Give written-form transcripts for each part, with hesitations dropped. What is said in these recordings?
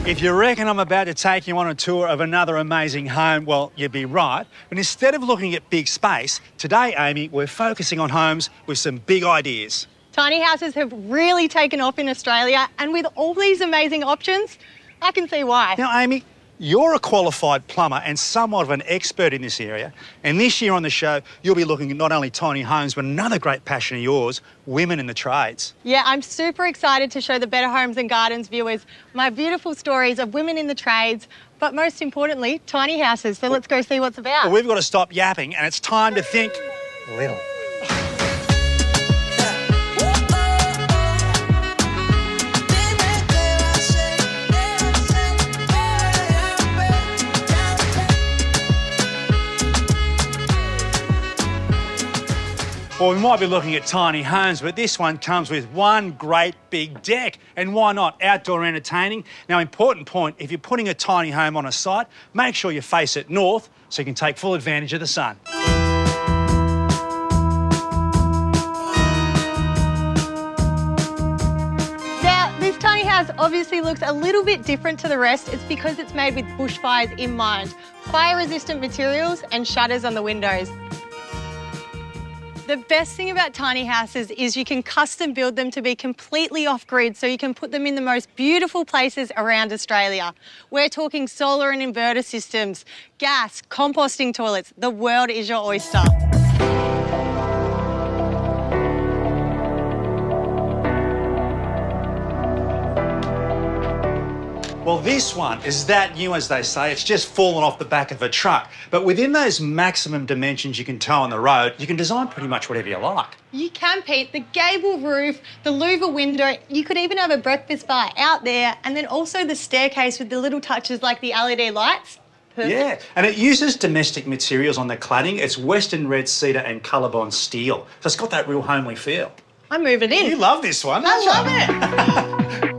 If you reckon I'm about to take you on a tour of another amazing home, well, you'd be right. But instead of looking at big space, today, Amy, we're focusing on homes with some big ideas. Tiny houses have really taken off in Australia, and with all these amazing options, I can see why. Now, Amy, you're a qualified plumber and somewhat of an expert in this area. And this year on the show, you'll be looking at not only tiny homes, but another great passion of yours, women in the trades. Yeah, I'm super excited to show the Better Homes and Gardens viewers my beautiful stories of women in the trades, but most importantly, tiny houses. So let's go see what's about. Well, we've got to stop yapping and it's time to think little. Well, we might be looking at tiny homes, but this one comes with one great big deck. And why not? Outdoor entertaining. Now, important point, if you're putting a tiny home on a site, make sure you face it north so you can take full advantage of the sun. Now, this tiny house obviously looks a little bit different to the rest. It's because it's made with bushfires in mind. Fire-resistant materials and shutters on the windows. The best thing about tiny houses is you can custom build them to be completely off-grid, so you can put them in the most beautiful places around Australia. We're talking solar and inverter systems, gas, composting toilets. The world is your oyster. Well, this one is that new, as they say. It's just fallen off the back of a truck. But within those maximum dimensions you can tow on the road, you can design pretty much whatever you like. You can, Pete. The gable roof, the louver window, you could even have a breakfast bar out there, and then also the staircase with the little touches like the LED lights. Perfect. Yeah, and it uses domestic materials on the cladding. It's Western red cedar and Colorbond steel. So it's got that real homely feel. I'm moving in. You love this one, don't I you? love it.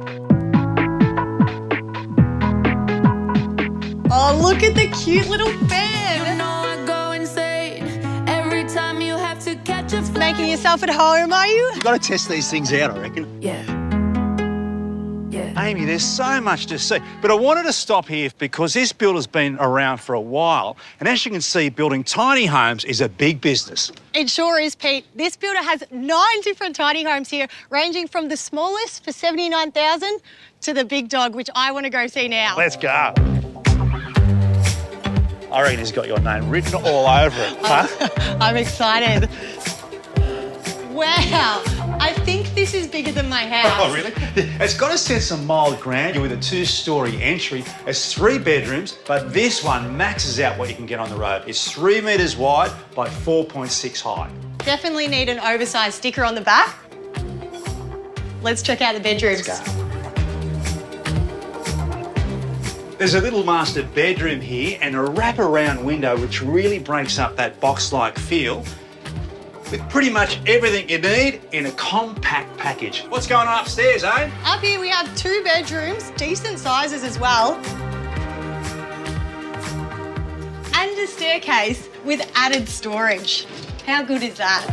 Oh, look at the cute little bed. You know I go insane every time you have to catch a flight. Making yourself at home, are you? You've got to test these things out, I reckon. Yeah. Amy, there's so much to see. But I wanted to stop here because this builder's been around for a while. And as you can see, building tiny homes is a big business. It sure is, Pete. This builder has 9 different tiny homes here, ranging from the smallest for $79,000 to the big dog, which I want to go see now. Let's go. I reckon he's got your name written all over it, huh? I'm excited. Wow, I think this is bigger than my house. Oh, really? It's got a sense of mild grandeur with a 2-storey entry. It's 3 bedrooms, but this one maxes out what you can get on the road. It's 3 metres wide by 4.6 high. Definitely need an oversized sticker on the back. Let's check out the bedrooms. Let's go. There's a little master bedroom here and a wraparound window which really breaks up that box-like feel with pretty much everything you need in a compact package. What's going on upstairs, eh? Up here we have 2 bedrooms, decent sizes as well. And a staircase with added storage. How good is that?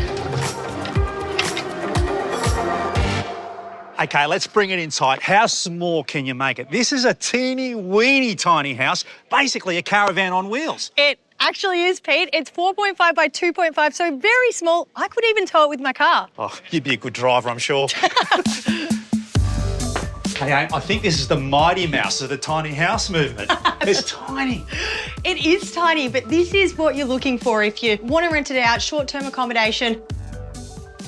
Okay, let's bring it in tight. How small can you make it? This is a teeny weeny tiny house, basically a caravan on wheels. It actually is, Pete. It's 4.5 by 2.5, so very small. I could even tow it with my car. Oh, you'd be a good driver, I'm sure. Hey, I think this is the Mighty Mouse of the tiny house movement. It's tiny. It is tiny, but this is what you're looking for if you want to rent it out, short-term accommodation.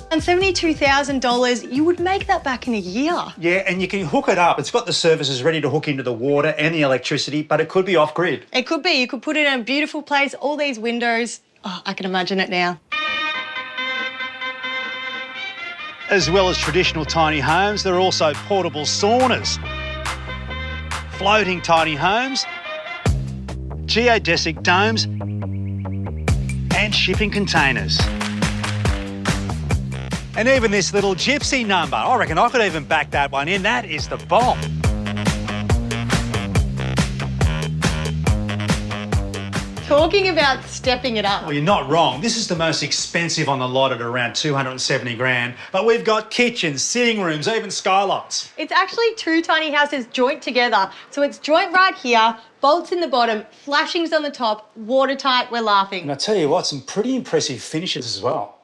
And $72,000, you would make that back in a year. Yeah, and you can hook it up. It's got the services ready to hook into the water and the electricity, but it could be off-grid. It could be. You could put it in a beautiful place, all these windows. Oh, I can imagine it now. As well as traditional tiny homes, there are also portable saunas, floating tiny homes, geodesic domes, and shipping containers. And even this little gypsy number, I reckon I could even back that one in. That is the bomb. Talking about stepping it up. Well, you're not wrong. This is the most expensive on the lot at around 270 grand. But we've got kitchens, sitting rooms, even skylights. It's actually two tiny houses joint together. So it's joint right here, bolts in the bottom, flashings on the top, watertight, we're laughing. And I tell you what, some pretty impressive finishes as well.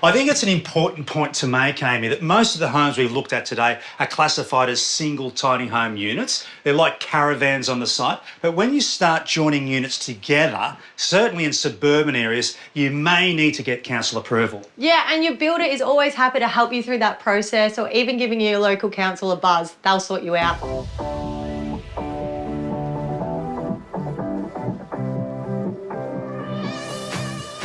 I think it's an important point to make, Amy, that most of the homes we've looked at today are classified as single tiny home units. They're like caravans on the site. But when you start joining units together, certainly in suburban areas, you may need to get council approval. Yeah, and your builder is always happy to help you through that process or even giving your local council a buzz. They'll sort you out.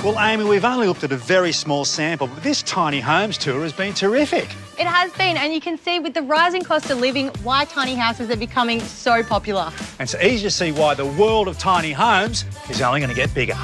Well, Amy, we've only looked at a very small sample, but this tiny homes tour has been terrific. It has been, and you can see with the rising cost of living why tiny houses are becoming so popular. And it's easy to see why the world of tiny homes is only going to get bigger.